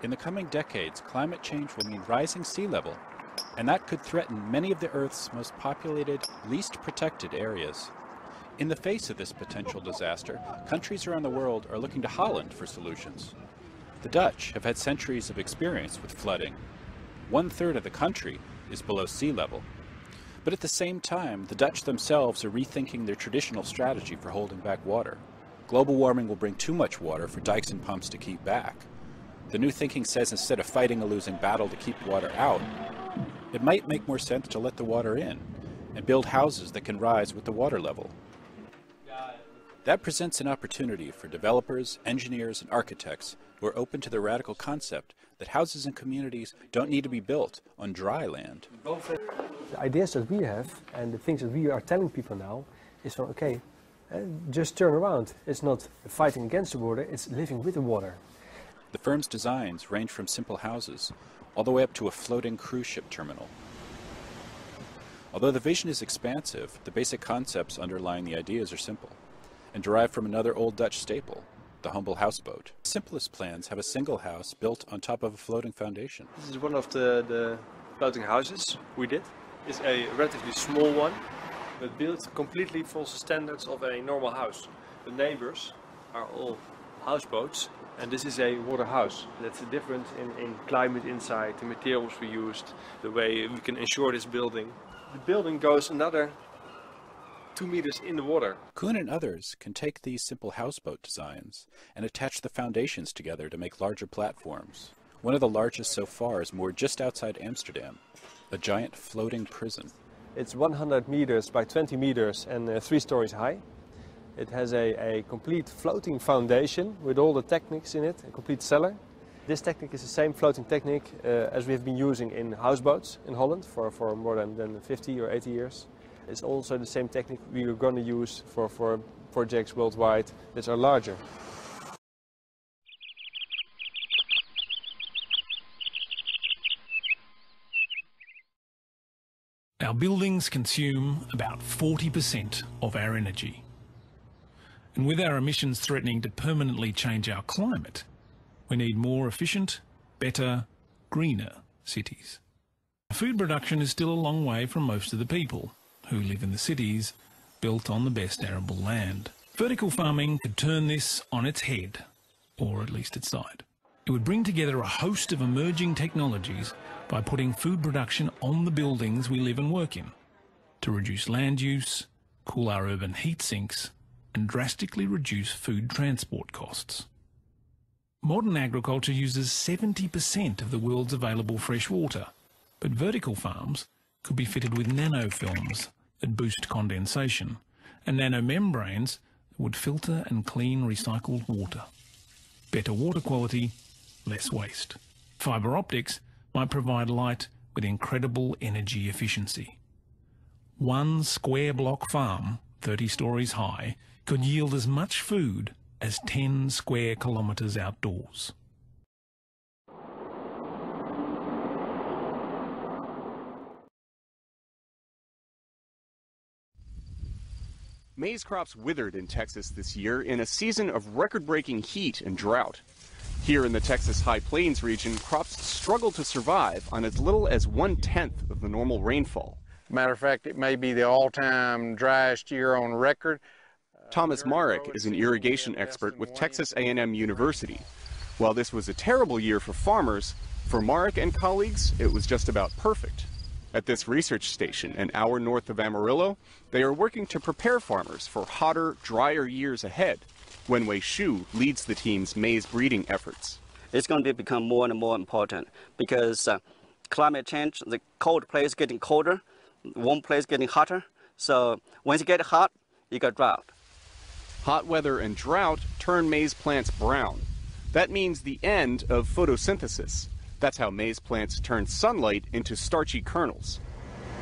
In the coming decades, climate change will mean rising sea level, and that could threaten many of the Earth's most populated, least protected areas. In the face of this potential disaster, countries around the world are looking to Holland for solutions. The Dutch have had centuries of experience with flooding. 1/3 of the country is below sea level. But at the same time, the Dutch themselves are rethinking their traditional strategy for holding back water. Global warming will bring too much water for dikes and pumps to keep back. The new thinking says instead of fighting a losing battle to keep water out, it might make more sense to let the water in and build houses that can rise with the water level. That presents an opportunity for developers, engineers, and architects who are open to the radical concept that houses and communities don't need to be built on dry land. The ideas that we have and the things that we are telling people now is from, okay, just turn around. It's not fighting against the water, it's living with the water. The firm's designs range from simple houses all the way up to a floating cruise ship terminal. Although the vision is expansive, the basic concepts underlying the ideas are simple and derived from another old Dutch staple, the humble houseboat. The simplest plans have a single house built on top of a floating foundation. This is one of the floating houses we did. It's a relatively small one, but built completely falls the standards of a normal house. The neighbors are all houseboats, and this is a water house. That's the difference in climate inside, the materials we used, the way we can ensure this building. The building goes another 2 meters in the water. Koen and others can take these simple houseboat designs and attach the foundations together to make larger platforms. One of the largest so far is moored just outside Amsterdam, a giant floating prison. It's 100 meters by 20 meters and 3 stories high. It has a complete floating foundation with all the techniques in it, a complete cellar. This technique is the same floating technique as we have been using in houseboats in Holland for more than 50 or 80 years. It's also the same technique we are going to use for projects worldwide that are larger. Our buildings consume about 40% of our energy. And with our emissions threatening to permanently change our climate, we need more efficient, better, greener cities. Food production is still a long way from most of the people who live in the cities built on the best arable land. Vertical farming could turn this on its head, or at least its side. It would bring together a host of emerging technologies by putting food production on the buildings we live and work in, to reduce land use, cool our urban heat sinks, and drastically reduce food transport costs. Modern agriculture uses 70% of the world's available fresh water, but vertical farms could be fitted with nanofilms that boost condensation and nanomembranes that would filter and clean recycled water. Better water quality, less waste. Fibre optics might provide light with incredible energy efficiency. 1 square block farm, 30 stories high, could yield as much food as 10 square kilometres outdoors. Maize crops withered in Texas this year in a season of record-breaking heat and drought. Here in the Texas High Plains region, crops struggle to survive on as little as 1/10 of the normal rainfall. Matter of fact, it may be the all-time driest year on record. Thomas Marek is an irrigation expert with Texas A&M University. While this was a terrible year for farmers, for Marek and colleagues, it was just about perfect. At this research station, an hour north of Amarillo, they are working to prepare farmers for hotter, drier years ahead. Wenwei Xu leads the team's maize breeding efforts. It's going to become more and more important because climate change, the cold place getting colder, warm place getting hotter. So once you get hot, you got drought. Hot weather and drought turn maize plants brown. That means the end of photosynthesis. That's how maize plants turn sunlight into starchy kernels.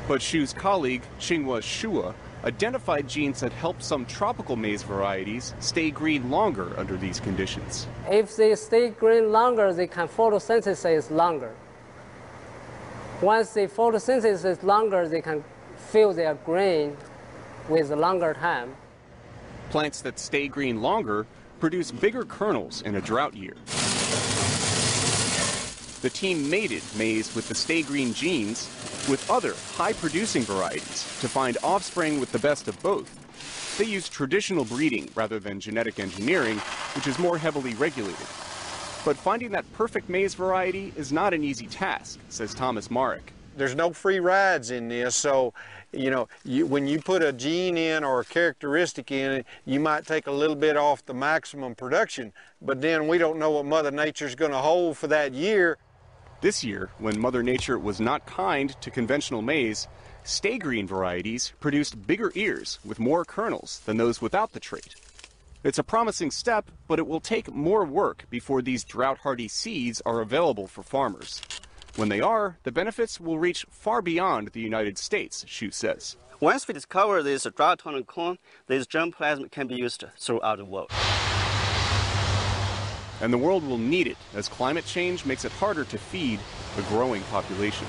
But Xu's colleague, Xinghua Xue, identified genes that help some tropical maize varieties stay green longer under these conditions. If they stay green longer, they can photosynthesize longer. Once they photosynthesize longer, they can feel their green with a longer time. Plants that stay green longer produce bigger kernels in a drought year. The team mated maize with the Stay Green genes with other high-producing varieties to find offspring with the best of both. They used traditional breeding rather than genetic engineering, which is more heavily regulated. But finding that perfect maize variety is not an easy task, says Thomas Marek. There's no free rides in this, so when you put a gene in or a characteristic in, you might take a little bit off the maximum production, but then we don't know what Mother Nature's going to hold for that year. This year, when Mother Nature was not kind to conventional maize, Stay Green varieties produced bigger ears with more kernels than those without the trait. It's a promising step, but it will take more work before these drought-hardy seeds are available for farmers. When they are, the benefits will reach far beyond the United States, Xu says. Once we discover this drought-tolerant corn, this germplasm can be used throughout the world. And the world will need it as climate change makes it harder to feed a growing population.